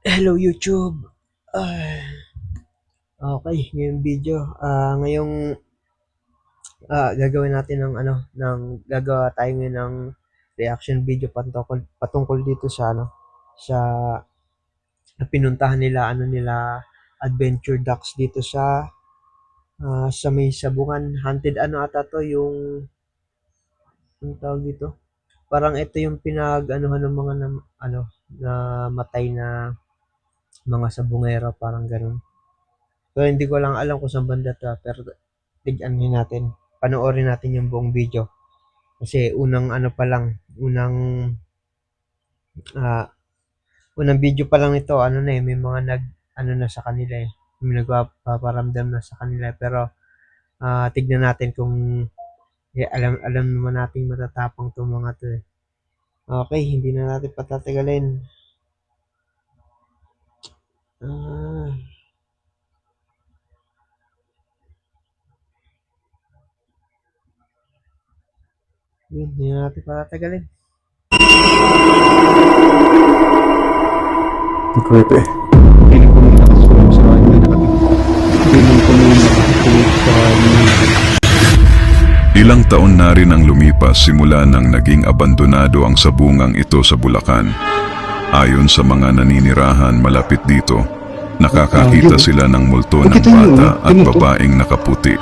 Hello YouTube. Ah, okay, ngayong video, ngayong gagawin natin gagawa tayo ngayon ng reaction video patungkol dito sa sa pinuntahan nila Adventure Ducks dito sa may sabungan haunted ata to yung tawag dito. Parang ito yung pinag-anuhan ng mga na matay na mga sabungero, parang ganun. So, hindi ko lang alam kung saan banda 'to, pero tig-ano natin, panoorin natin yung buong video. Kasi ah, unang video pa lang nito, may mga na sa kanila eh. May nagpaparamdam na sa kanila. Pero, tignan natin kung alam naman nating matatapang 'tong mga 'to eh. Okay, hindi na natin patatagalin. Ah, yun, hindi na natin patatagalin. Creepy. Feeling ko may nakasulong sa kanya. Feeling ko may nakasulong sa kanya. Ilang taon na rin ang lumipas simula nang naging abandonado ang sabungang ito sa Bulacan. Ayon sa mga naninirahan malapit dito, nakakakita sila ng multo ng bata at babaeng nakaputi.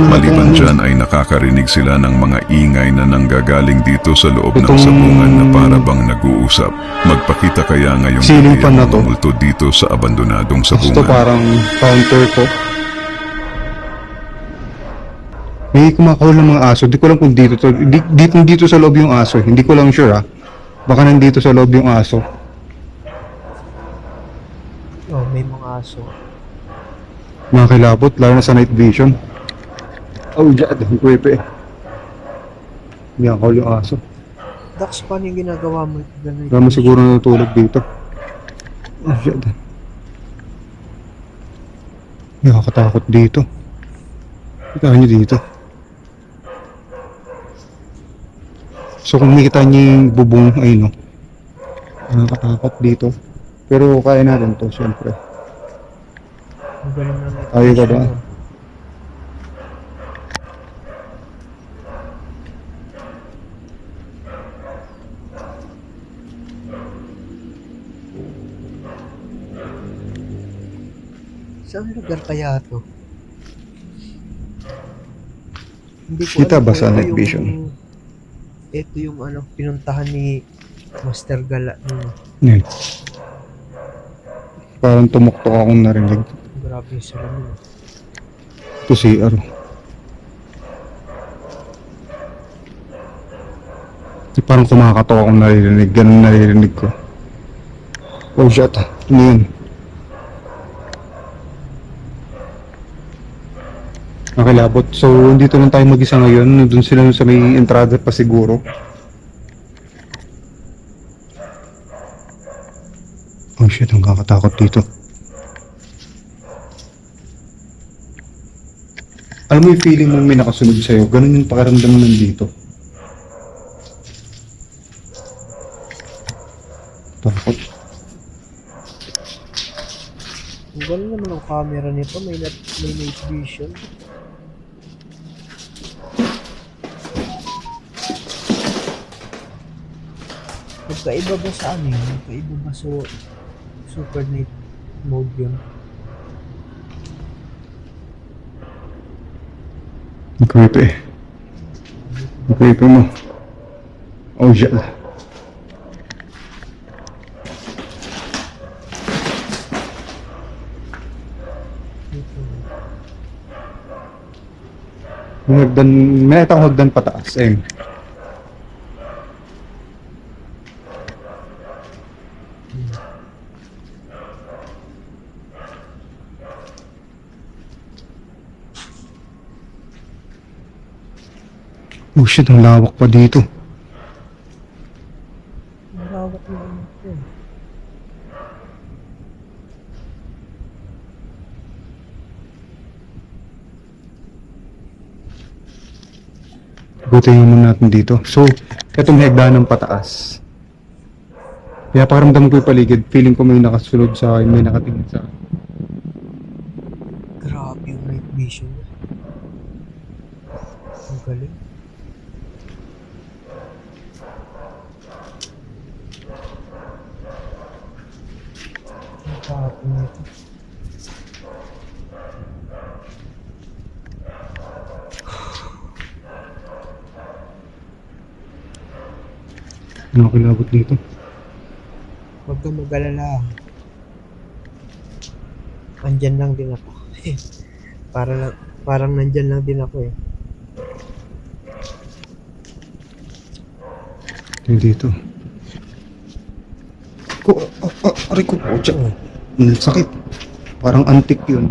Maliban dyan ay nakakarinig sila ng mga ingay na nanggagaling dito sa loob ng sabungan na para bang nag-uusap. Magpakita kaya ngayong gabi ang mga multo dito sa abandonadong Ito sabungan. parang counter to. May kumakahol ng mga aso. Di ko lang kung dito to. Dito sa loob yung aso. Hindi ko lang sure Baka nandito sa loob yung aso. Oh, may mga aso. Mga kilabot, lalo na sa night vision. Oh, jad. Creepy. Kumakahol yung aso. Dax, paano yung ginagawa mo? Ganun. Kaya mo siguro natutulog dito. Oh, jad. Nakakatakot dito. Kita nyo dito. So kung makita niyo yung bubong ay nakakatakot dito. Pero kaya natin to, syempre. Ang galing na natin. Ayaw ka ba? Saan lugar kaya to? Hindi ko Kita alam ba kung sa ito night vision? Ito yung pinuntahan ni Master Gala. Yan. Parang tumuktok akong narinig. Grabe yung salamin. Ito si parang kumakatok akong naririnig. Ganun naririnig ko. Oh shit. Ano yun? Nakilabot. So, dito lang tayo mag-isa ngayon. Nandun sila sa may entrada pa siguro. Oh shit, ang kakatakot dito. Alam mo yung feeling mo may nakasunod sa'yo? Ganun yung pakiramdam mo nandito. Takot. Ang galing naman ang camera nito. May night vision. Magkaiba ba sa Magkaiba ba super night mode yun? Ang creepy. Ang creepy mo. Oh shit. May hagdan, may itang hagdan pataas eh. Oh shit, ang lawak pa dito. Ang lawak na ito. Buti naman natin dito. So, itong hagdan ng pataas. Kaya pakiramdam ko yung paligid, feeling ko may nakasunod sa akin, may nakatingin sa akin. Grabe yung night vision niya. Ang galing. Ang tapong nito. Ano kilabot dito? Huwag kang mag-alala. Andyan lang din ako. Parang nandyan lang din ako eh. Ito yung dito. Aray ko, pucha. Sakit. Parang antik yun.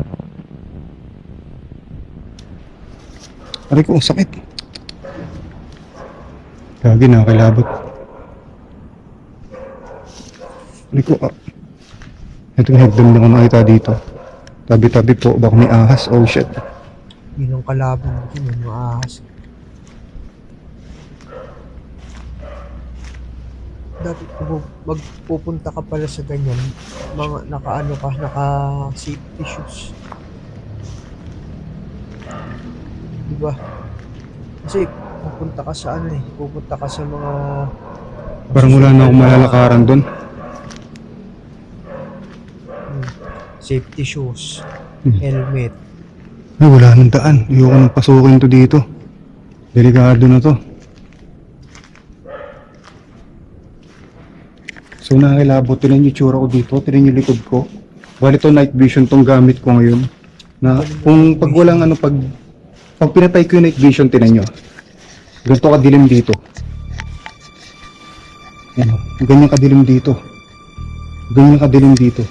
Aray ko, sakit. Gagi, nakakilabot. Aray ko, ito yung hagdam na ko nakita dito. Tabi-tabi po, baka may ahas. Oh shit. Yun ang kalaban ko, may mga ahas. Dati magpupunta ka pala sa ganyan, mga naka safety shoes. Diba? Kasi pupunta ka sa pupunta ka sa mga Parang wala na akong malalakaran doon. Safety shoes, Hmm. helmet. Ay, wala nang daan. Ayoko nang pasukin to dito. Delikado na to. So nakakilabot, tinan yung tsura ko dito, tinan yung likod ko. Bali to night vision tong gamit ko ngayon. Na kung pag walang pag pinatay ko yung night vision, tinan nyo. Ganito kadilim dito. Ano, ganyan kadilim dito. Ganyan kadilim dito.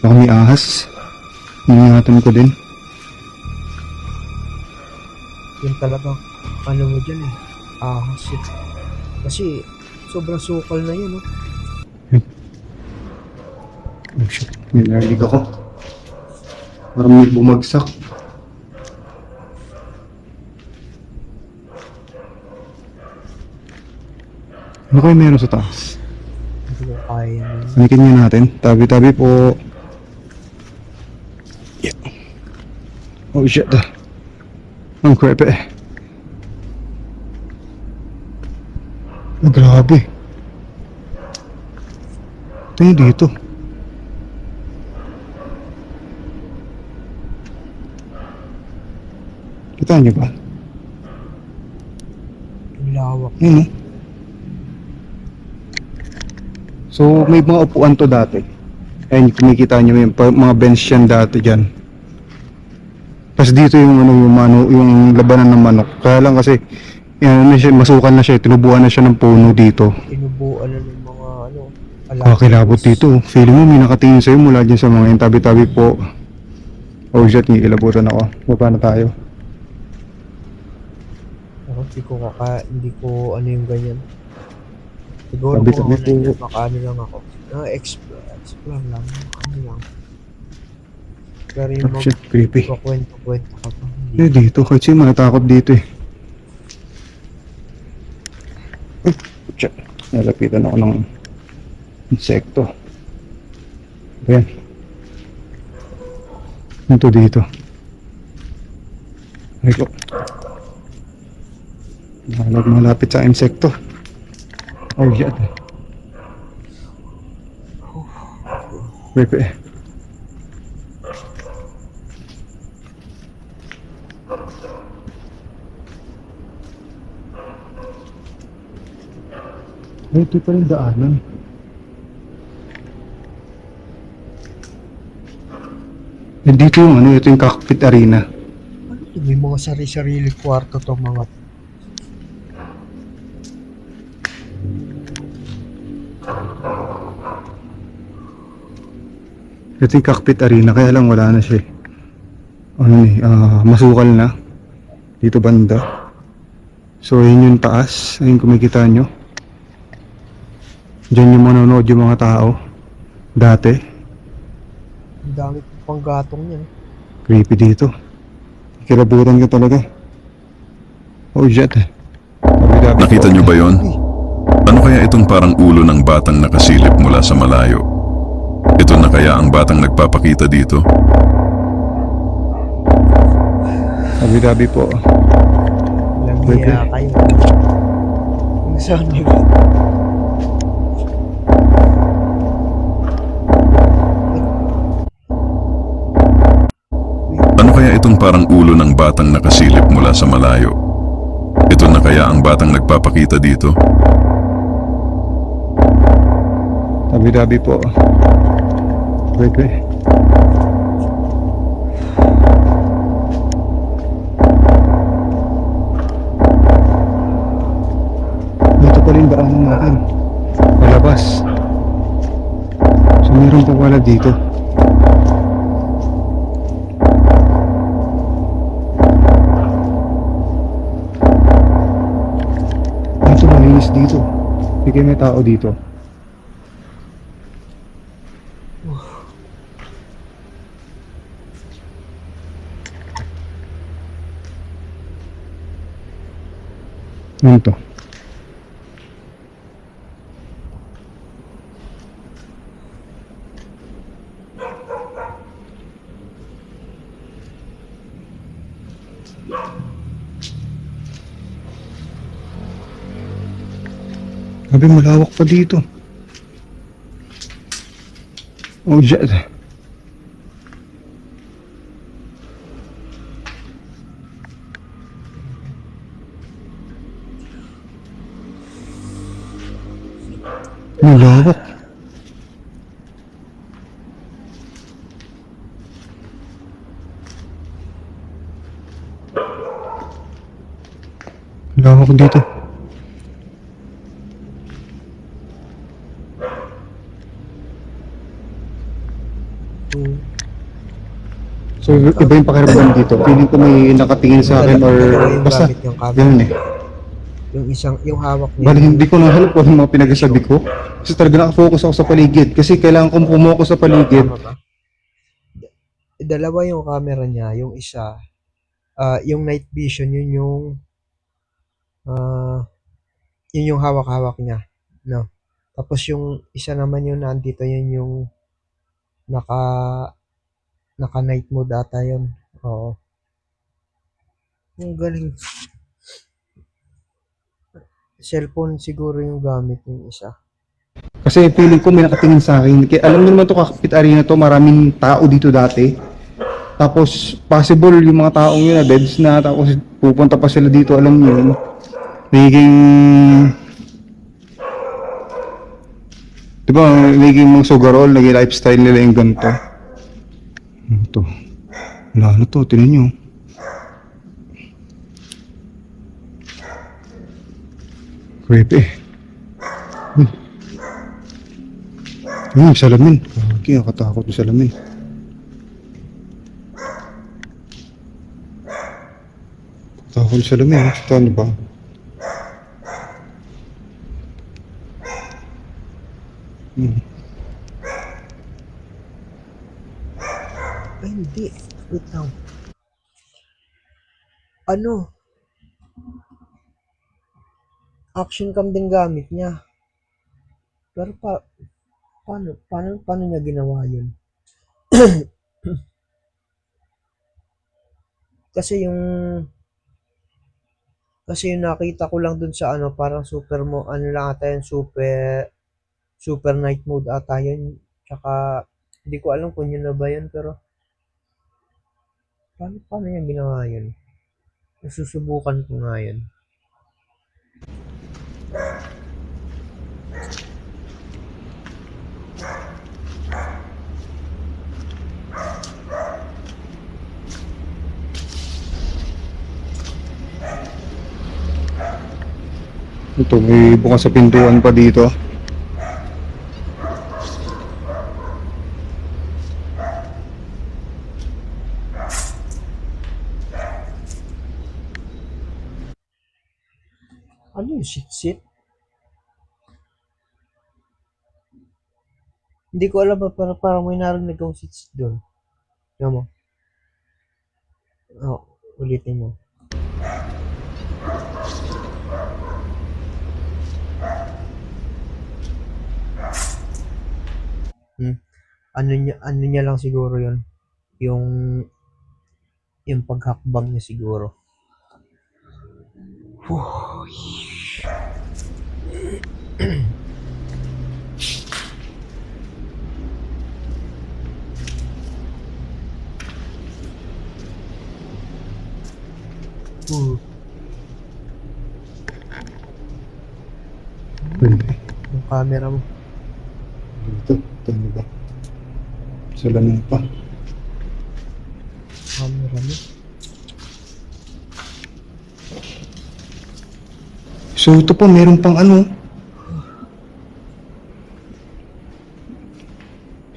Baka may ahas. Ingatan ko din. Yun talaga, mo dyan ahas yun. Kasi sobrang sukal na yun, no? Oh shit, may narinig ako. Parang may bumagsak. Ano kayo meron sa taas? Hindi ko kaya yun. Panikin nyo natin. Tabi-tabi po. Yeah. Oh shit. Ang creepy. Oh, grabe. Ito yung dito. Kita nyo ba? Ang lawak. Yun, no? So, may mga upuan to dati. Ayun, kumikita nyo yung mga bench yan dati dyan. Tapos dito yung yung labanan ng manok. Kaya lang kasi, yan, masukan na siya, tinubuan na siya ng puno dito. Tinubuan na ng mga Kakilabot dito. Feeling mo may nakatingin sa'yo mula dyan sa mga yung tabi-tabi po. Oh shit, ngikilabutan ako. Baba na tayo. Ako, hindi ko yung ganyan. Siguro Tabi-tabi kung po. baka lang ako. Explore lang. Ano lang. Pero yung Oh shit, creepy. kwento ka pa. Eh, dito. Kahit siya matatakot dito eh. Uy, shit. Nalapitan ako ng insekto. Ayan. Ito dito. Ay ko. Malapit sa insekto. Oh, shit. Creepy. Ito pa rin daanan. Dito yung ito yung cockpit arena. Ano to? May mga sarili-sarili kwarto tong mga Ito yung cockpit arena, kaya lang wala na siya eh. Masukal na. Dito banda. So yun yung taas, ayun kumikita nyo. Diyan yung manonood yung mga tao. Dati. ang dami pang gatong yan. Creepy dito. Kilabutan ka talaga. Oh shit. Tabi-tabi Nakita po. niyo ba yon? Ano kaya itong parang ulo ng batang nakasilip mula sa malayo? Ito na kaya ang batang nagpapakita dito? Tabi-tabi po. Walang Pwede. hiya kayo. Yung sound niyo. Ano kaya itong parang ulo ng batang nakasilip mula sa malayo? Ito na kaya ang batang nagpapakita dito? Tabi-tabi po. Pwede. Ito pala yung daanan natin. Palabas. So meron pa pala dito. Ito malinis dito. Sige, may tao dito. Ano to? Sabi, malawak pa dito. Oh, shit. Malawak. Malawak dito. So, iba yung pakiramdam dito. Feeling ko may nakatingin sa akin or Dalawa yung basta gamit yung camera. ganun eh. Yung hawak niya. Bali, hindi ko nahanap kung ano mga pinagsasabi ko. Kasi talaga nakafocus ako sa paligid. Kasi kailangan kong pumokus sa paligid. Tama ba? Dalawa yung camera niya. Yung isa, yung night vision, yun yung hawak-hawak niya. No? Tapos yung isa naman yung nandito, yun yung naka night mode ata yun. Oo. Ang galing. Cellphone siguro yung gamit yung isa. Kasi feeling ko may nakatingin sa akin. Kaya alam niyo naman to, Kakapit Arena to, maraming tao dito dati. Tapos possible yung mga taong yun na deads na, tapos pupunta pa sila dito, alam niyo yun. Nagiging, di ba, nagiging mga sugarol, naging lifestyle nila yung ganito. Ano to? Wala na to, tinan nyo. Creepy. Uy. Yung salamin. Okay, nakatakot yung salamin. Takot yung salamin. Ito ano ba? Ay, hindi. Wait lang. Ano? Action cam din gamit niya. Pero paano niya ginawa yun? Kasi yung nakita ko lang dun sa ano, parang ano lang ata yun, super night mode ata yun. Tsaka, hindi ko alam kung yun na ba yun, pero paano niya ginawa yun? Susubukan ko nga yun. Ito, may bukas sa pintuan pa dito. Ano yung sit-sit? Hindi ko alam ba, parang may narinig akong sit-sit doon. Tignan mo. Oh, ulitin mo. Ano niya lang siguro yun. Yung, yung paghakbang niya siguro. Yung camera mo. Ito ba? Sa lamang pa. Camera mo. So ito po, meron pang ano.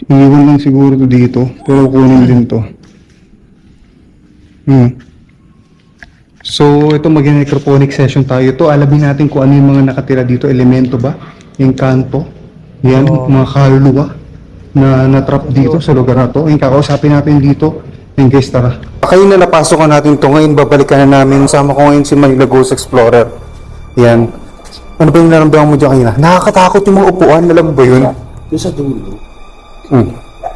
Iniwan lang siguro to dito, pero kunin din to. So ito mag-necrophonic session tayo. Ito alamin natin kung ano yung mga nakatira dito, elemento ba? Yung kanto. Yan, mga kaluluwa na natrap dito sa lugar na to. Yung kakausapin natin dito. Yung guys, tara. Kayo na napasok na natin to. Ngayon babalikan na namin. Sama ko ngayon si Manila Ghost Explorer. Yan. Ano ba yung naramdaman mo dyan kanina? Nakakatakot yung mga upuan. Alam mo ba yun? Doon sa dulo,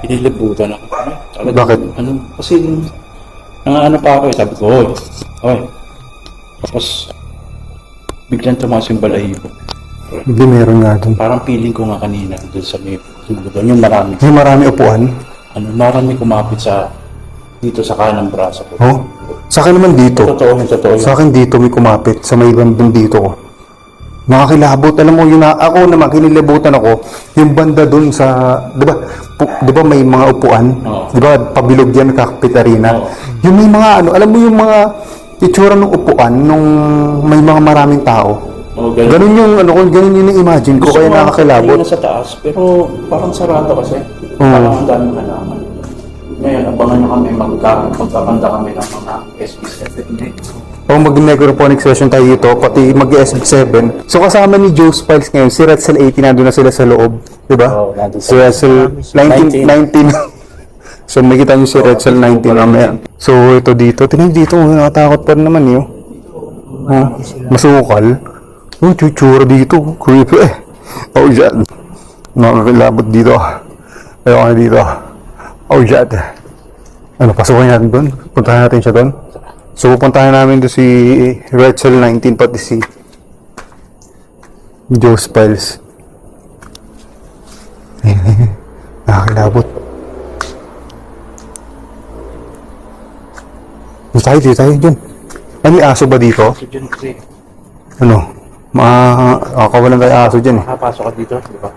pinilibutan ako. Talagang, Bakit? Ano, kasi, ano pa ako eh, sabi ko, oy. Tapos, biglang tumaas yung balahibo. Hindi meron nga dun. Parang feeling ko nga kanina, doon sa may dulo doon, yung marami. May marami upuan. Marami kumapit dito sa kanang braso ko. Oh? Sa akin naman dito. Totoo yun. Sa akin dito may kumapit sa may bandang dito ko. Nakakilabot. Alam mo yun, ako naman kinilabutan ako yung banda dun sa, di ba may mga upuan? Oo. Di ba pabilog yan, kakapitarina? Oo. Yung may mga alam mo yung mga itsura ng upuan nung may mga maraming tao. Oh, Ganun yung ganun yung imagine ko, kaya nakakilabot. Sa taas, pero parang sarado kasi. Oo. Parang ang daming halaman. Ngayon, abangan nyo kami, magkakanta kami ng mga SB7. Kung mag-necrophonic session tayo dito, pati mag-SB7. So kasama ni Joe Spiles ngayon, si Retzel 80, nandun na sila sa loob. Diba? Oo, nandun Si Retzel 19. So makita nyo si Retzel 19 mamaya. So ito dito, tingnan dito, nakatakot pa rin naman yun. Masukal. Oh, chuchura dito. Creepy eh. Oh, dyan. Nakakilabot dito. Ayaw ka dito. Oh, dyan. Ano, pasukin natin doon? Puntahan natin siya doon? So, pupuntahan namin doon si Retzel 19, pati si Joe Spiles. Nakakilabot. Dito tayo dyan. Ano yung aso ba dito? So, dyan kasi, Ano? Makakawalan tayo aso dyan eh. makapasok ka dito, di ba?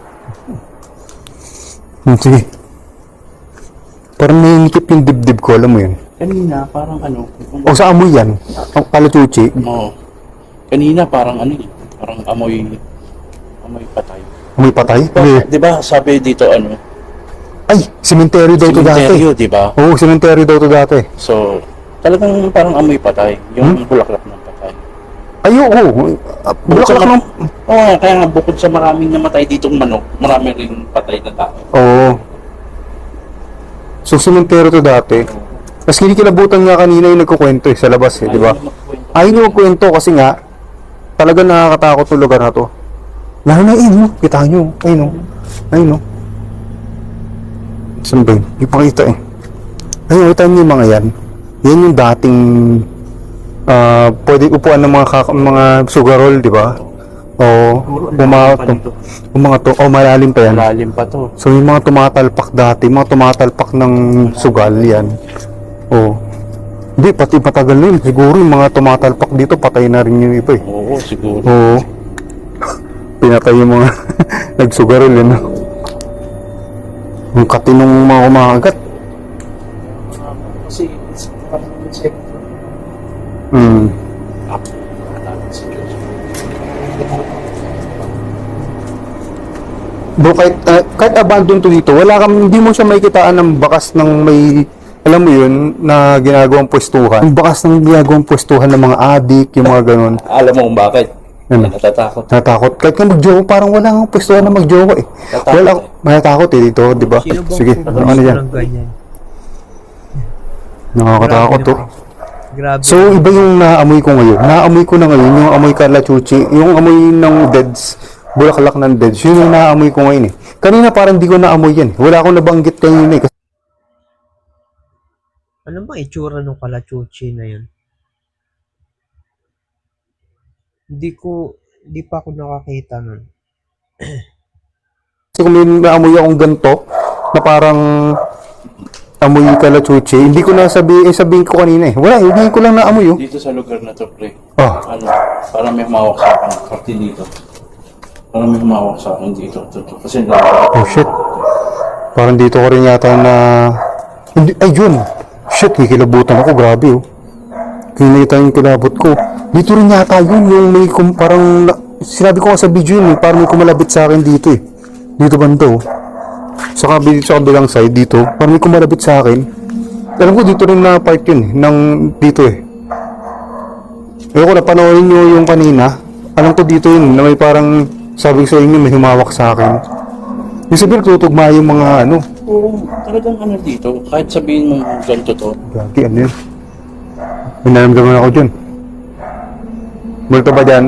Sige. Parang nainikip yung dibdib ko, alam mo yun. Kanina, parang O sa amoy yan. Ang palachuchi. Oo. Kanina, parang parang amoy patay. Amoy patay? Di ba, sabi dito, Ay, cemetery daw to dati. cementerio, di ba? Oo, cemetery daw to dati. So, talagang parang amoy patay. Yung bulaklak ng patay. Ay, oo. Bulaklak ng... Oo, kaya nga, bukod sa maraming namatay ditong manok, marami rin patay na tao. Oo. So, cemetery to dati. Mas kinikilabutan nga kanina yung nagkukwento sa labas di ba? Ayaw niyo magkwento kasi nga, talaga nakakatakot yung lugar na to. Lalo na yun, kita nyo. Ayun. Saan ba yun? Hindi pa kita eh. Ayun, kita nyo yung mga yan. Yan yung dating pwede upuan ng mga sugarol, di ba? O malalim pa yan. Malalim pa to. So yung mga tumatalpak dati, mga tumatalpak ng sugal yan. Hindi, pati matagal na yun. Siguro yung mga tumatalpak dito, patay na rin yung iba eh. Oo, siguro. Oo. Pinatay yung mga nagsugarol yun. Yung katinong mga kumakagat. Kasi, parang insect. Bro, kahit abandon to dito, hindi mo siya makikitaan ng bakas ng may, alam mo yun, na ginagawang pwestuhan. Yung bakas ng ginagawang pwestuhan ng mga adik, yung mga ganun. Alam mo kung bakit? Ano? Natatakot. Natakot. Kahit nga mag-jowa, parang wala nga pwestuhan na mag-jowa eh. Matatakot eh dito, di ba? Sino bang Sige, pupulis ano yan? ng ganyan? Nakakatakot to. Grabe. So, iba yung naamoy ko ngayon. Naamoy ko na ngayon, yung amoy kalachuchi, yung amoy ng deads Bulaklak ng dead. Yun yung naamoy ko ngayon eh. Kanina parang di ko naamoy yan. Wala akong nabanggit kanina eh. Ano ba itsura ng kalachuchi na yun? Hindi pa ako nakakita nun. Kasi kung may naamoy akong ganito, na parang amoy kalachuchi, hindi ko na sabihin ko kanina eh. Wala, hindi ko lang naamoy oh. Dito sa lugar na to, pre. Ah, Ano, parang may humawak sa akin. Pati dito. Parang may humawak sa akin dito. Kasi oh shit. Parang dito ko rin yata na... Hindi, ay yun. Shit, may kilabutan ako. Grabe oh. Kinita yung kilabot ko. Dito rin yata yun. Yung may parang... Sinabi ko nga sa video yun eh. Parang may kumalabit sa akin dito eh. Dito banda oh. Sa kabilang side dito. Parang may kumalabit sa akin. Alam ko dito rin na part yun eh. Dito eh. Ayoko na panoorin nyo yung kanina. Alam ko dito yun na may parang... Sabi ko sa inyo may humawak sa akin. Yung sabihin tutugma yung mga ano. Oo, talagang ano dito. Kahit sabihin mong ganito to. Gagi, ano yun? Binaramdaman ako dyan. Multo ba dyan?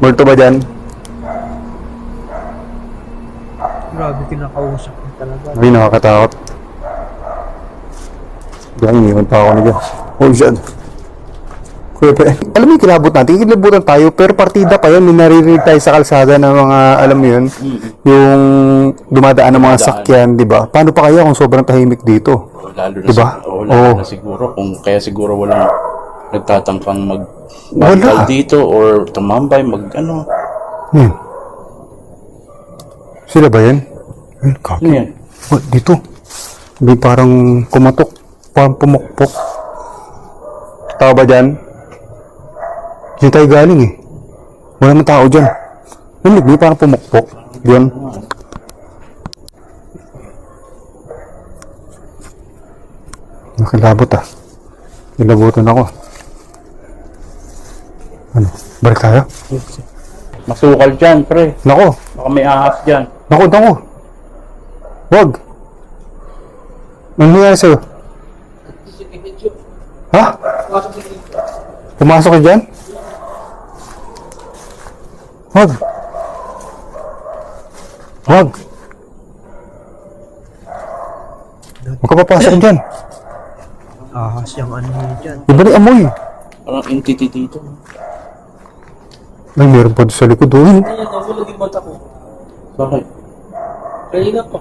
Multo ba dyan? Grabe, kinakausap mo talaga. Ay, nakakatakot. Gagi, iniwan pa ako na dyan. Oh, shit. Kuya, alam mo yung kilabot natin, kilabutan tayo, pero partida pa yun, may naririnig tayo sa kalsada ng mga, alam mo yun, yung dumadaan ng mga sakyan, di ba? Paano pa kaya kung sobrang tahimik dito? Lalo na, Diba? lalo na siguro. Kaya siguro walang nagtatangkang Wala. dito or tumambay, ano. Hmm. Sila ba yan? Ayun, kaki. Ano yan? What, dito? May parang kumatok, parang pumukpok. Tao ba dyan? Diyan tayo galing eh. Wala naman tao dyan. Naminig, may parang pumukpok. Diyan. Nakilabot ah. Nilabutan ako. Ano? Balik tayo? Masukal dyan, pre. Nako! Baka may ahas dyan. Nako! Wag! Ano nangyari sa'yo? Ha? Pumasok ka dyan? Wag! Wag! Huwag ka papasok dyan. Ahas yung ano yun dyan. Iba na yung amoy. Parang entity dito. Ay, meron pa doon sa likod doon. Ayan, nahulog yung mata ko. Bakit? Kanina pa.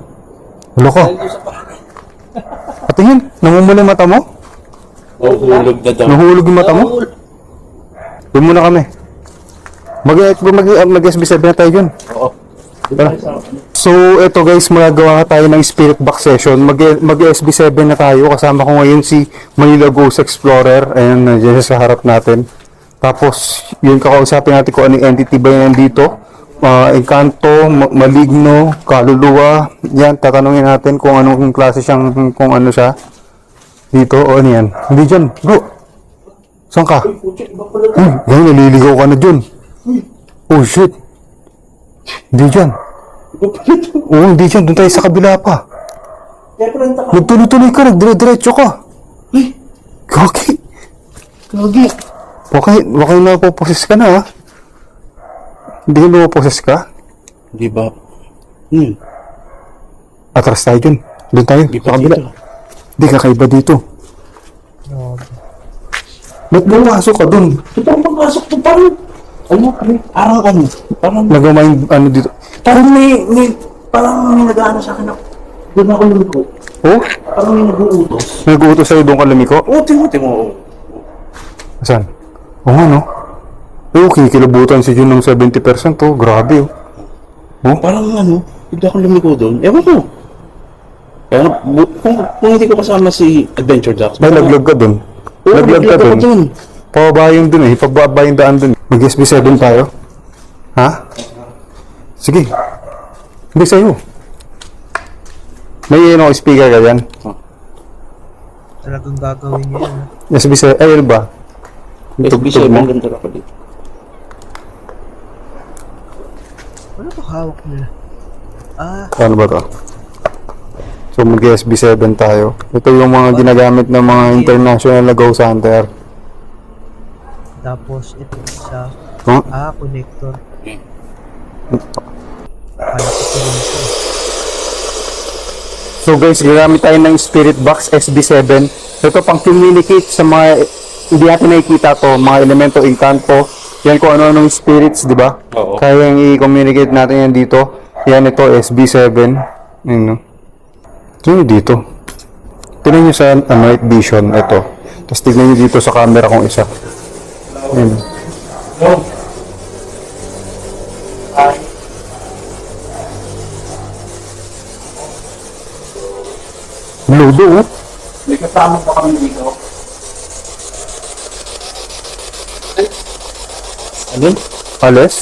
Wala ka. Dahil doon sa bahay. Patingin, namumula yung mata mo? Oh, hulog na daw. Nahulog yung mata mo? Nahulog. Doon muna kami. Mag-SB7 na tayo dyan. Oo. Tara. So, eto guys, magagawa tayo ng spirit box session. Mag-SB7 na tayo. Kasama ko ngayon si Manila Ghost Explorer. Ayan, nandiyan siya sa harap natin. Tapos, yun kakausapin natin kung anong entity ba yan dito. Encanto, maligno, kaluluwa. Yan, tatanungin natin kung anong klase siyang, kung ano siya. Dito, o ano yan. Hindi dyan, bro. Saan ka? Yan, naliligaw ka na dyan. Oh, shit. Hindi dyan. Oo, hindi dyan. Doon tayo sa kabila pa. Nagtuloy-tuloy ka, nagdire-diretso ka. Gagi. Bakit napoposes ka na, ha? Hindi ka napoposes ka? Di ba? Atras tayo dyan. Doon tayo, Di sa ba kabila. dito? Hindi, kakaiba dito. Ba't pumasok ka doon? Ito ang pagpasok ko. Parang Nagawa yung ano dito. parang may nag-ano sa akin ako. Doon ako lumiko. Oh? Parang may nag-uutos. Nag-uutos sa'yo doon ka lumiko? Oo, timo. Saan? Oo nga, no? Okay, kilabutan si Jun ng 70%, oh. Grabe, oh. Parang bigla akong lumiko doon. Ewan ko. Kaya kung hindi ko kasama si Adventure Ducks. May laglag ka doon. Oo, Laglag ka ako doon. doon. Pababayong doon eh. Pagbabayong daan doon. Mag-SB7 tayo. Ha? Sige. Hindi sa'yo. May speaker ka dyan. Talagang gagawin niya yan. SB7, ay ano ba? SB7 ganda ako dito. Ano to hawak nila? Ano ba to? So mag-SB7 tayo. Ito yung mga ginagamit ng mga international na ghost hunter. Tapos ito sa Oh, Connector. Okay. Kala ko connector. so guys, gagamit tayo ng spirit box SB7. Ito pang communicate sa mga hindi natin nakikita to, mga elemento, inkanto. Yan kung ano-anong spirits, di ba? Oo. Kaya i-communicate natin yan dito. Yan ito, SB7. Ayun, no? Ito yung dito. Tignan nyo sa night vision, ito. Tapos tignan nyo dito sa camera kong isa. Ayun. Ludo, oh. May kasama pa kami dito. Alin? Ales?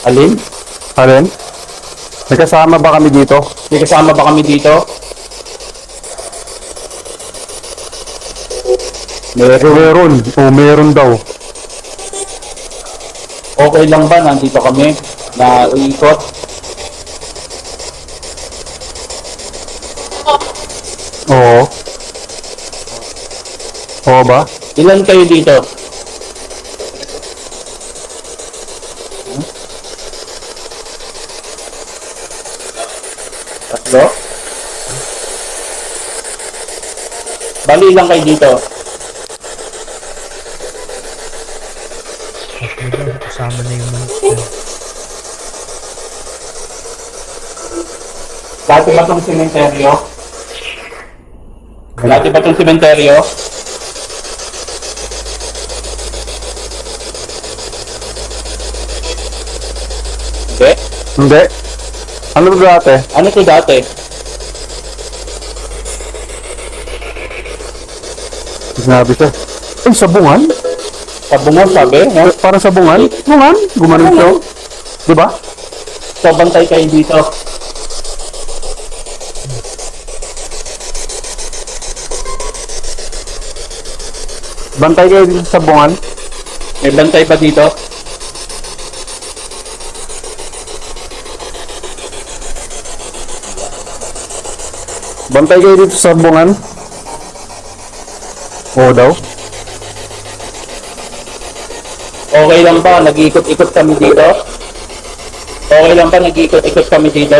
Alin? Alin? May kasama ba kami dito? May kasama ba kami dito? Meron. O, meron daw. Okay lang ba nandito kami na ikot? Oo. Oo ba? Ilan kayo dito? Tatlo? Bali lang kayo dito. Tatlo daw, kasama na yung manok yan. Dati ba itong sementeryo? Dati ba itong sementeryo? Hindi. Hindi. Ano ba dati? Ano ito dati? Sinabi siya. Ay, sabungan? Sabungan sabi? No? Parang sabungan? Sabungan? Gumanon siya. Diba? So, bantay kayo dito. Bantay kayo dito sa sabungan? May bantay pa dito? Bantay kayo dito sa sabungan? Oo daw. Okay lang ba? Nag-iikot-ikot kami dito? Okay lang ba? Nag-iikot-ikot kami dito?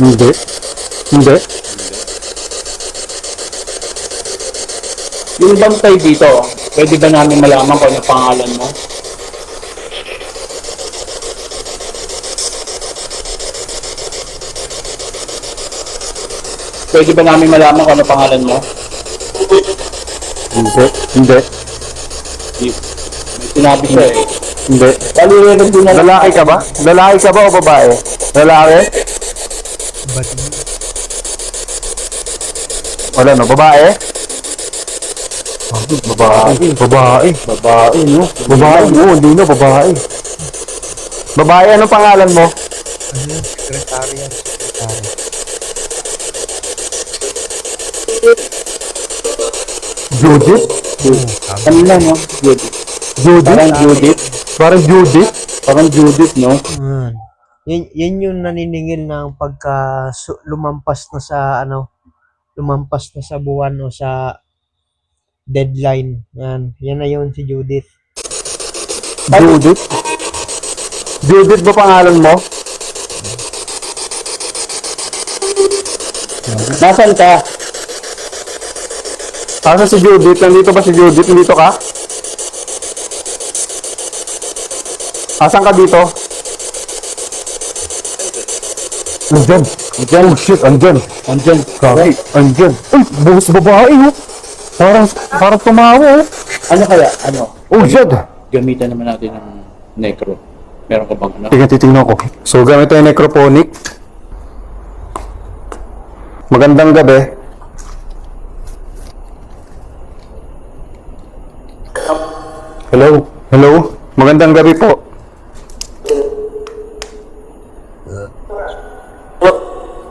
Hindi. Hindi. Yung bantay dito, pwede ba namin malaman kung ano pangalan mo? Pwede ba namin malaman kung ano pangalan mo? Hindi. Hindi. May sinabi siya eh. Hindi. Bali rin din na Lalaki ka ba? Lalaki ka ba o babae? Lalaki? Ba't Wala no, babae? Babae. Babae. babae, no? Babae, oo, hindi na, babae. Babae, anong pangalan mo? ano yung sekretary yan? Sekretary. Judith? Kanina, no? Judith. Judith? Parang Judith. Parang Judith? Parang Judith, no? Yan yung naniningil ng pagka lumampas na sa lumampas na sa buwan o sa deadline. Yan na yun si Judith. Judith? Judith ba pangalan mo? Nasaan ka? Asa si Judith? Nandito ba si Judith? Nandito ka? Asan ka dito? Andyan. Andyan. Oh shit, andyan. Andyan. Kaki, andyan. Uy, buhos babae oh. Parang tumawa oh. Ano kaya? Ano? Oh shit. Gamitan naman natin ng necro. Meron ka bang ano? Tingnan, titignan ko. So, gamit tayo necrophonic. Magandang gabi. Hello? Hello? Magandang gabi po.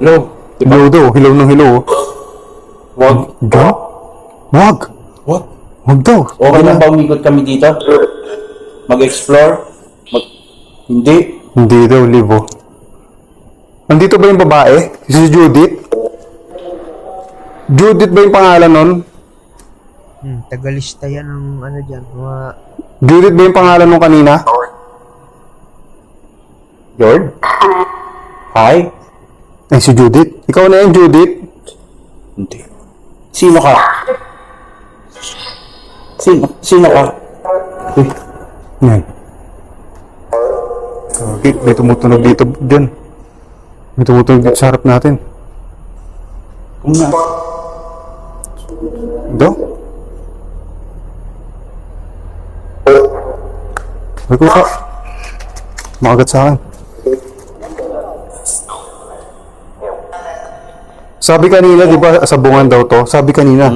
No. Hello daw. Hello ng hello. Wag. Diyan? Wag. What? Wag daw. Okay lang ba umikot kami dito? Mag-explore? Hindi. Hindi daw, libo. Nandito ba yung babae? Si Judith? Judith ba yung pangalan nun? Tagalista yan ng ano dyan, mga Judith ba yung pangalan nung kanina? George? Hi? Ay, si Judith. Ikaw na yan, Judith. Hindi. Sino ka? Sino ka? Uy, yan. Okay, may tumutunog dito dyan. May tumutunog dito sa harap natin. Kung na. Do? Ay ko ka. Makagat sa akin. Sabi kanina, di ba, sabungan daw to? Sabi kanina.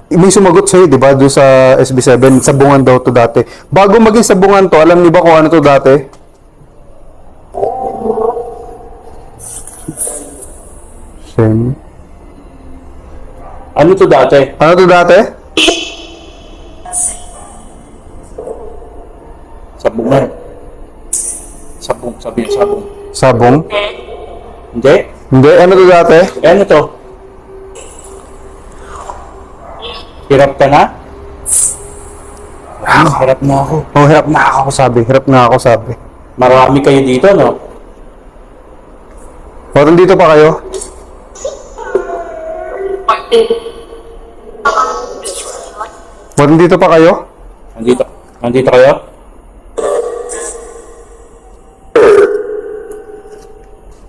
May sumagot sa'yo, di ba, doon sa SB7, sabungan daw to dati. Bago maging sabungan to, alam niyo ba kung ano to dati? Same. Ano to dati? Ano to dati? Sabungan. Sabong, sabi niya sabong. Sabong? Hindi? Hindi, ano to dati? Ano to? Hirap ka na? Hirap na ako. Oh, hirap na ako sabi. Hirap na ako sabi. Marami kayo dito, no? Parang dito pa kayo? Parang dito pa kayo? Nandito kayo?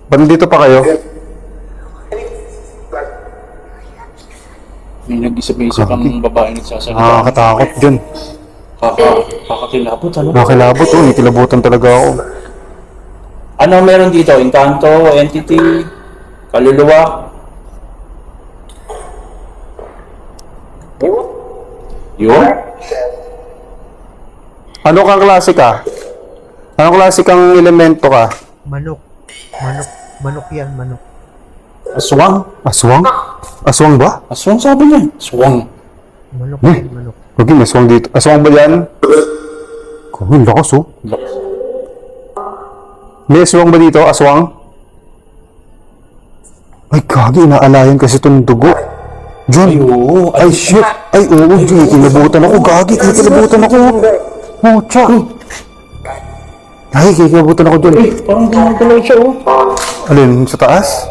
Parang dito pa kayo? May nag-isa-isa kang babae nagsasalita. Nakakatakot dyan. Kakakilabot, ano? Nakakilabot, oh. Nikilabutan talaga ako. Ano meron dito? Encanto, entity, kaluluwa? Yun? Ano kang klase ka? Anong klase kang elemento ka? manok. Manok yan, manok. Aswang? Aswang? Aswang ba? Aswang sabi niya. Aswang. Manok Eh. yan, manok. Huwag may aswang dito. Aswang ba yan? Kung lakas oh. May aswang ba dito? Aswang? Ay, kagi. Inaalayan kasi itong dugo. John. Ay, oo. Ay, shit. Ay, oo. John. Kinabutan ako. Gagi. Kinabutan ako. Pucha. Ay, kinabutan ako, John. Parang gumagalaw siya, oh. Alin? Sa taas?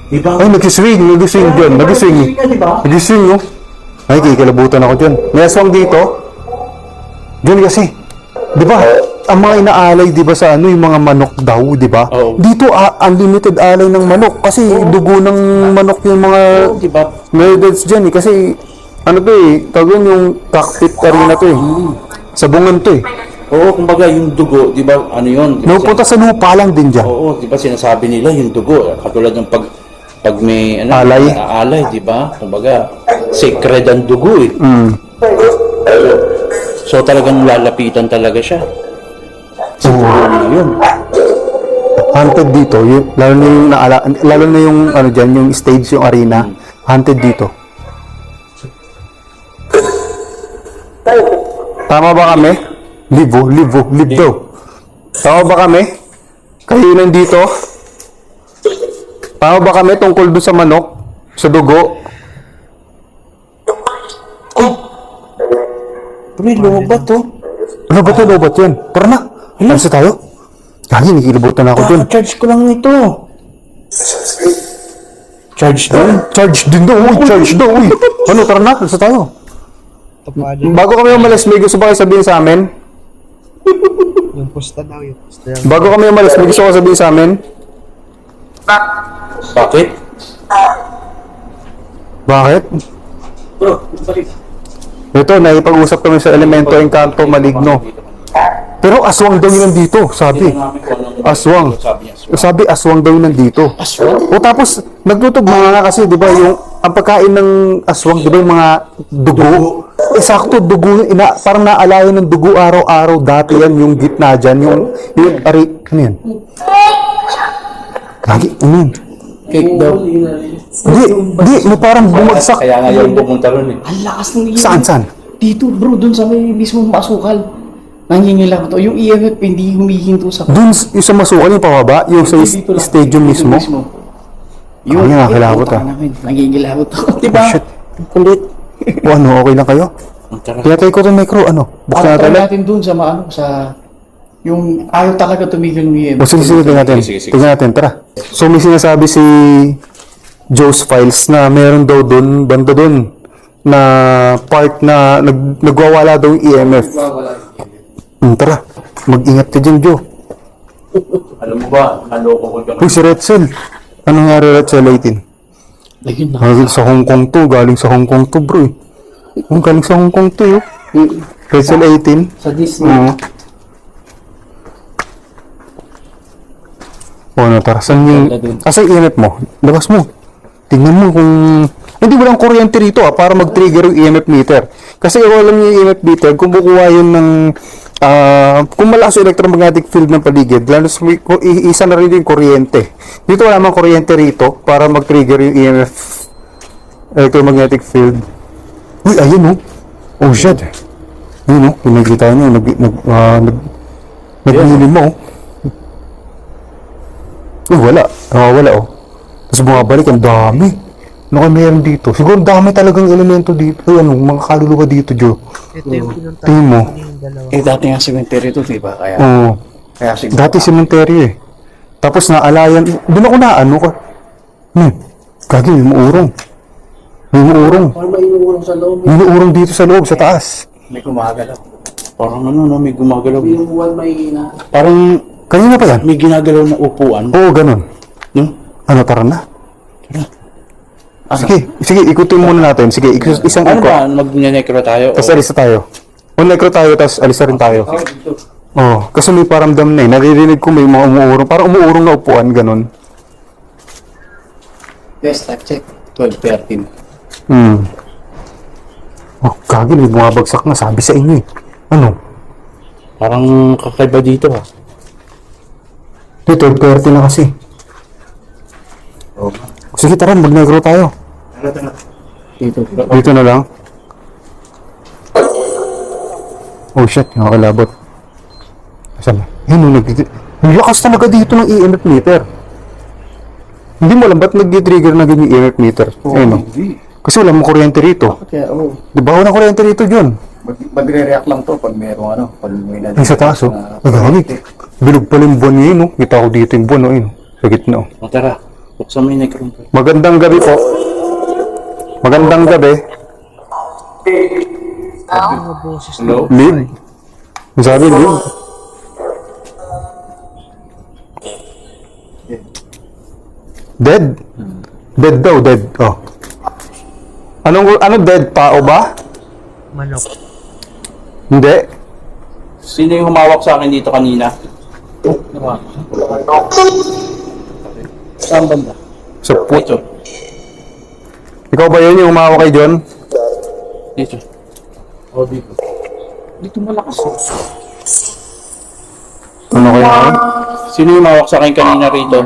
Diba? Ay, nagsiswing. Nagsiswing, John. Nagsiswing. Nagsiswing, oh. Ay, kikilabutan ako, John. May aswang dito. John, kasi, di ba, ang mga inaalay, di ba, sa ano, yung mga manok daw, di ba? Oo. Dito, unlimited alay ng manok. Kasi dugo ng manok yung mga Diba? murders dyan, eh. Kasi, ano to, eh, tawag yung cockpit arena to, eh. Sabungan to, eh. Oo, kumbaga yung dugo, di ba, ano yun? Di ba, Napupunta sa lupa lang din dyan. Oo, di ba sinasabi nila yung dugo, katulad ng pag may ano, Alay. alay, di ba? Kumbaga, sacred ang dugo eh. So talagang lalapitan talaga siya. Oo. Yun. Hunted dito, yung, lalo na yung, ano dyan, yung stage, yung arena. Hunted dito. Tama ba kami? Live daw. Tama ba kami? Kayo nandito? Tama ba kami tungkol doon sa manok? Sa dugo? Pre, lobat to. Ano ba ito? Lobat yan? Tara na. Alas na tayo? Lagi, nakikilibutan ako dun. Charge ko lang ito. Charge doon? Charge din daw, uy. Charge daw, uy. Ano, tara na. Alas na tayo. Tapado. Bago kami umalis, may gusto ba kayo sabihin sa amin? Yung pusta daw, yung pusta daw. Bago kami umalis, may gusto ko sabihin sa amin? Bakit? Bakit? Bro, balik. Ito, naipag-usap kami sa Elemento Encanto Maligno. Pero aswang daw yun nandito, sabi. Aswang. Sabi, aswang daw yun nandito. Aswang? O tapos, nagtutugma nga kasi, di ba, yung ang pagkain ng aswang, di ba, yung mga dugo? Eh, sakto, dugo, parang naalayan ng dugo araw-araw. Dati yan, yung gitna dyan, yung ano yan? Lagi, ano yun? Cake daw. Hindi, may parang bumagsak. Kaya nga yung pumunta ron eh. Ang lakas ng EMF. Saan? Dito bro, dun sa may mismong masukal. Nangingilang to. Yung EMF hindi humihinto sa... Doon, yung sa masukal, yung pababa, yung sa Dito lang. stadium Dito mismo. Ay, nakakilabot, utang ah. namin. Nangingilabot ako. Diba? Oh, shit. Kulit. O ano, okay lang kayo? Tara. Pinatay ko itong micro, ano? Buksan Try natin. natin dun sa yung ayaw talaga tumigil ng EMF. O sige, tingnan natin. Sige, sige. Tingnan natin, tara. So may sinasabi si Joe's Files na meron daw doon, banda doon, na part na nagwawala daw yung EMF. Tara, mag-ingat ka dyan, Joe. Alam mo ba, naloko ko dyan. Uy, si Retzel. Anong nangyari, Retzel 18? Ayun na. Galing sa Hong Kong to, galing sa Hong Kong to, bro. Galing sa Hong Kong to, yo. Retzel 18. Sa Disney. Oo. O ano, tara, saan yung... Asa yung EMF mo? Labas mo. Tingnan mo kung... Hindi mo lang kuryente rito para mag-trigger yung EMF meter. Kasi kung alam niyo yung EMF meter, kung bukuha yun ng... kung malakas yung electromagnetic field ng paligid, lalo sa isa na rin yung kuryente. Dito wala mang kuryente rito para mag-trigger yung EMF electromagnetic field. Uy, ayun oh. Oh shit. Ayun oh, kung nakikita nyo, nag-nilim mo oh. Uy, wala. Wala oh. Tapos bumabalik, ang dami. Ano kaya meron dito? Siguro dami talagang elemento dito. Ay, mga kaluluwa dito, Joe. Ito yung pinuntahan Tingin mo. ko yung dalawa. Dati nga cemetery to, diba? Kaya, Oo. kaya siguro. Dati cemetery eh. Tapos naalayan. Doon ako na ano ka. Gagi, may muurong. May muurong. Parang may inuulong sa loob. May muurong dito sa loob, sa taas. May gumagalaw. Parang ano, no, may gumagalaw. Yung buwan may na. Parang, kanina pa yan? May ginagalaw na upuan. Oo, ganun. No? Ano, tara na. Sige, ikutin muna natin. Sige, isang Ano ikot. ba, mag-necro tayo? Tapos alis na tayo. O necro tayo, tapos alis na rin tayo. Oo, kasi may paramdam na eh. Naririnig ko may mga umuurong. Parang umuurong na upuan, ganun. Yes, type check. 12:13. Oh, gagi, may bumabagsak na. Sabi sa inyo eh. Ano? Parang kakaiba dito ha. Ito, 12:30 na kasi. Sige, tara, mag-negro tayo. Dito. Dito na lang. Oh shit, nakakalabot. Asan na? Yun, ang lakas talaga dito ng EMF meter. Hindi mo alam ba't nag-trigger na ganyan yung EMF meter? Ayun, no? Kasi wala mong kuryente rito. Kaya, Di ba walang kuryente rito, John? magre-react lang to pag merong pag may Ay, sa taas, oh. Ang gamit. Bilog pala yung buwan niya yun, oh. Kita ko dito yung buwan, oh. Yun, oh. Sa gitna, oh. O tara, buksan mo yung necro. Magandang gabi po. Magandang gabi. Mga boses na. Hello? Live. Ang sabi, live. Dead? Dead daw, dead. Oh. Ano dead? Tao ba? Manok. Hindi. Sino yung humawak sa akin dito kanina? Saan banda? Sa Dito. Ikaw ba yun yung umawa kay John? Dito. O dito. Dito malakas oh. Ano kaya? Sino yung humawak sa akin kanina rito?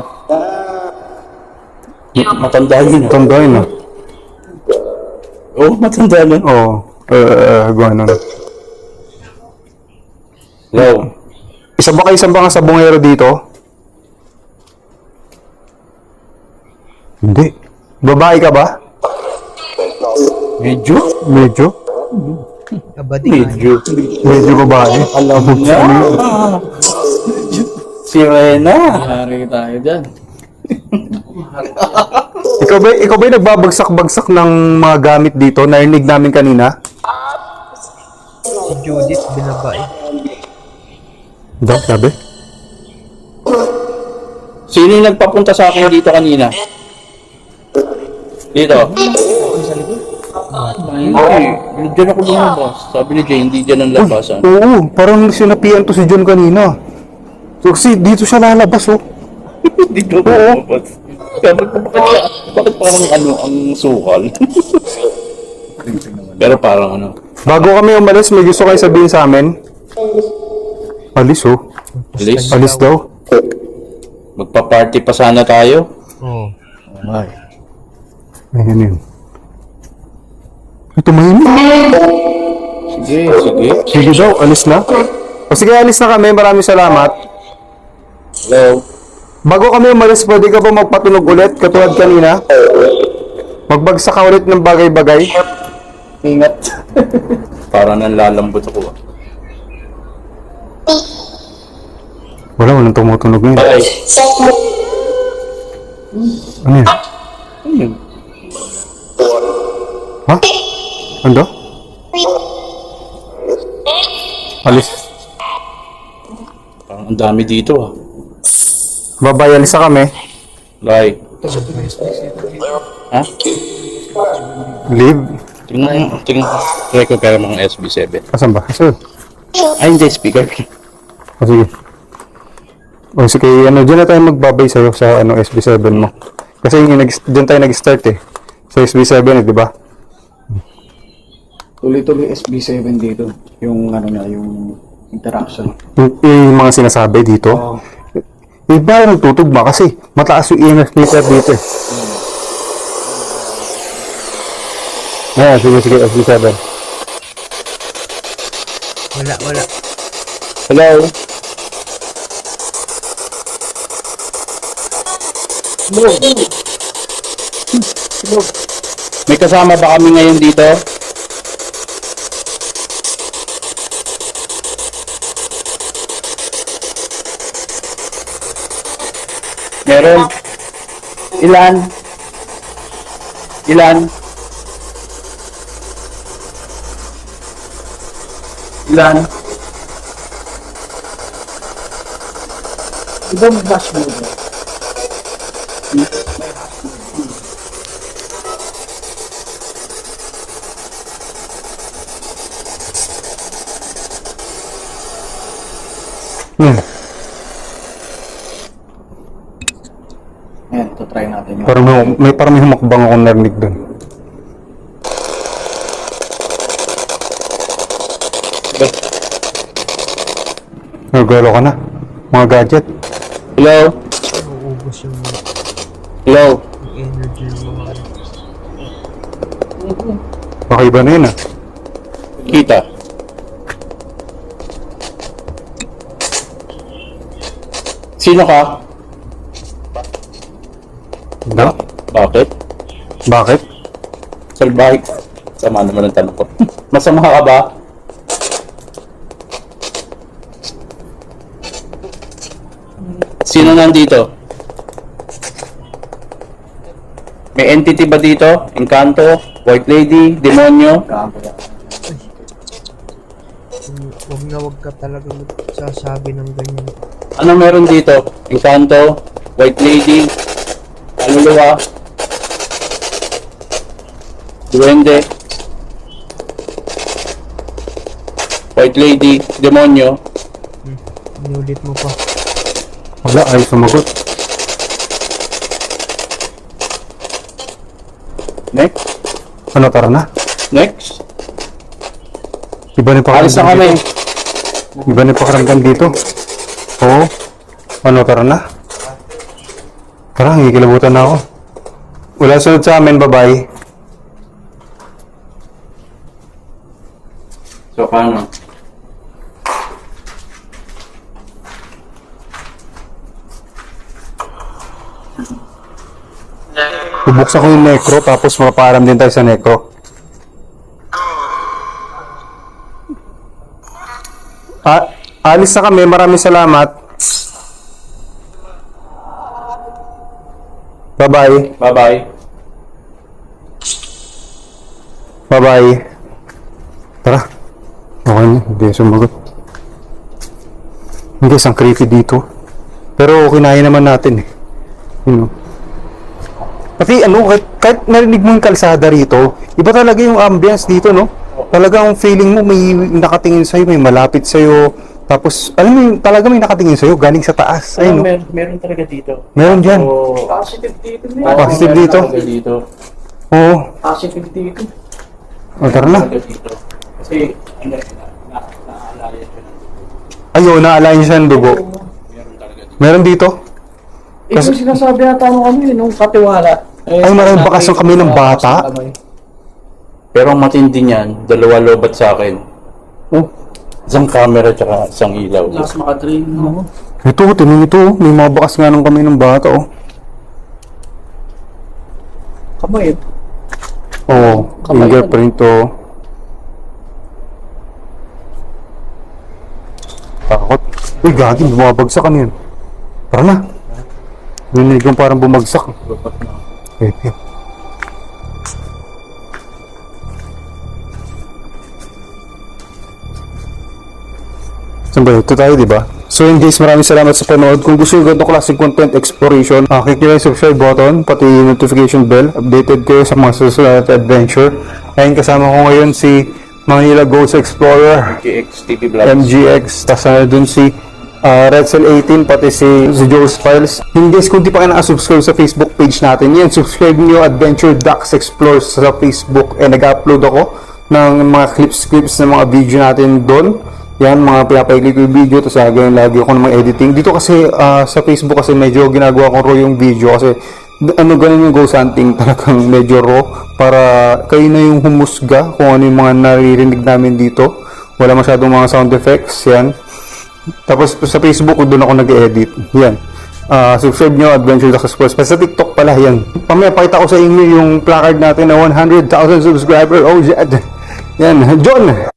Matanda yun ah. Tanda yun, ah. Oo, matanda nun. Oo. Gano'n. Hello? Isa ba kayo sa mga sabongero dito? Hindi. Babae ka ba? Medyo? Medyo? Abadi nga. Medyo babae. Alam mo na. Si Rena. Hari tayo dyan. Ikaw ba yung nagbabagsak-bagsak ng mga gamit dito? Narinig namin kanina? Si Judith binabae. Daw, sabi? Sino yung nagpapunta sa akin dito kanina? Dito. Okay, diyan ako lumabas. Sabi ni Jay, hindi dyan ang labasan. Oo, parang sinapian to si John kanina. So, kasi dito siya lalabas, oh. Dito ako lumabas. Sabi ko, bakit parang ano, ang sukal? Pero parang ano. Bago kami umalis, may gusto kayo sabihin sa amin? Alis, oh. Alis, Alis daw. magpa-party pa sana tayo. Oo. Ay. Ayan yun. Ito mahimik. Sige, sige. Sige daw, alis na. O sige, alis na kami. Maraming salamat. Hello? Bago kami umalis, pwede ka ba magpatunog ulit katulad kanina? Magbagsak ka ulit ng bagay-bagay. Ingat. Para nanlalambot ako. Walang tumutunog ngayon. Ay, Ano yun? ayun. Ha? Ano? Alis. Parang ang dami dito ah. Babay, alisa kami. Like, ha? Leave. Tingnan. Try ko pero mga SB7. Asan ba? Asan? Ay, hindi, speaker. O sige. O sige, dyan na tayo magbabay sa'yo sa SB7 mo. Kasi dyan tayo nag-start eh. Sa SB7 eh, di ba? Tuloy-tuloy SB7 dito. Yung yung interaction. Yung mga sinasabi dito. Oo. Iba yung tutugma kasi mataas yung EMF meter dito eh. Ayan, sige, SB7. Wala. Hello? May kasama ba kami ngayon dito? Meron? Ilan? Ilan? Ilan? Iba may hash mode. Ayan, ito try natin yun. Parang may humakbang akong narinig doon. Nagalo ka na. Mga gadget. Hello? Nauubos yung Hello? energy ng mga Okay ba na yun ah? Kita. Sino ka? No? Bakit? Bakit? Salbahe. Sama naman ang tanong ko. Masama ka ba? Sino nandito? May entity ba dito? Encanto? White Lady? Demonyo? Kapo yan. wag ka talaga magsasabi ng ganyan. Ano meron dito? Encanto? White Lady? Kaluluwa? Duwende? White Lady? Demonyo? Inulit mo pa. Wala, ay sumagot. Next? Ano, tara na? Next? Iba na yung Alis na kami. dito. Iba na yung pakaramdam dito. Oo. Ano, tara na? Tara, hikilabutan na ako. Wala sunod sa amin, bye-bye. So, paano? Bubuksan ko yung necro, tapos mapaparam din tayo sa necro. Alis na kami, maraming salamat. Bye-bye. Bye-bye. Bye-bye. Tara. Okay na, hindi sumagot. Hindi, isang creepy dito. Pero kinaya naman natin eh. You know. Pati kahit narinig mo yung kalsada rito, iba talaga yung ambience dito, no? Talagang feeling mo may nakatingin sa'yo, may malapit sa'yo. Tapos, alam mo yung talaga may nakatingin sa'yo, galing sa taas. Ayun, no? Meron talaga dito. Meron dyan. So, Positive dito. Positive meron dito. talaga dito. Oo. Positive dito. O, tara na. Talaga dito. Kasi, naalala ko na. Ayun, naalayin siya ng dugo. Meron talaga dito. Meron dito. Ito yung sinasabi nata nung nung katiwala. Ay, maraming bakasyon kami ng bata. Pero ang matindi niyan, dalawa lobat sa akin. Oh. Isang camera tsaka isang ilaw. Last makadrain mo. Ito, tingnan ito. May mga bakas nga ng kamay ng bata, oh. Kamay. Oo, Kamay fingerprint to. Takot. Uy, gagi, bumabagsak ano yun? Tara na. Rinig yung parang bumagsak. Okay. Saan ba? Ito tayo, di ba? So yun guys, maraming salamat sa panood. Kung gusto nyo ganito classic content exploration, click nyo lang yung subscribe button, pati yung notification bell. Updated kayo sa mga susunod na adventure. Ayun, kasama ko ngayon si Manila Ghost Explorer, GX TV Vlogs. MGX, tas dun si Redsel 18, pati si Joe's Files. Yun guys, kung di pa kayo nakasubscribe sa Facebook page natin, yan, subscribe nyo Adventure Ducks Explores sa Facebook. Nag-upload ako ng mga clips ng mga video natin doon. Yan, mga pinapailik yung video, tapos lagi ako ng mga editing. Dito kasi, sa Facebook kasi medyo ginagawa ko raw yung video kasi ganun yung ghost hunting, talagang medyo raw para kayo na yung humusga kung ano yung mga naririnig namin dito. Wala masyadong mga sound effects, yan. Tapos sa Facebook, doon ako nag-edit. Yan. Subscribe nyo, Adventure Ducks Explorers. Sa TikTok pala, yan. Pamaya, pakita ko sa inyo yung placard natin na 100,000 subscriber. Oh, yan. John!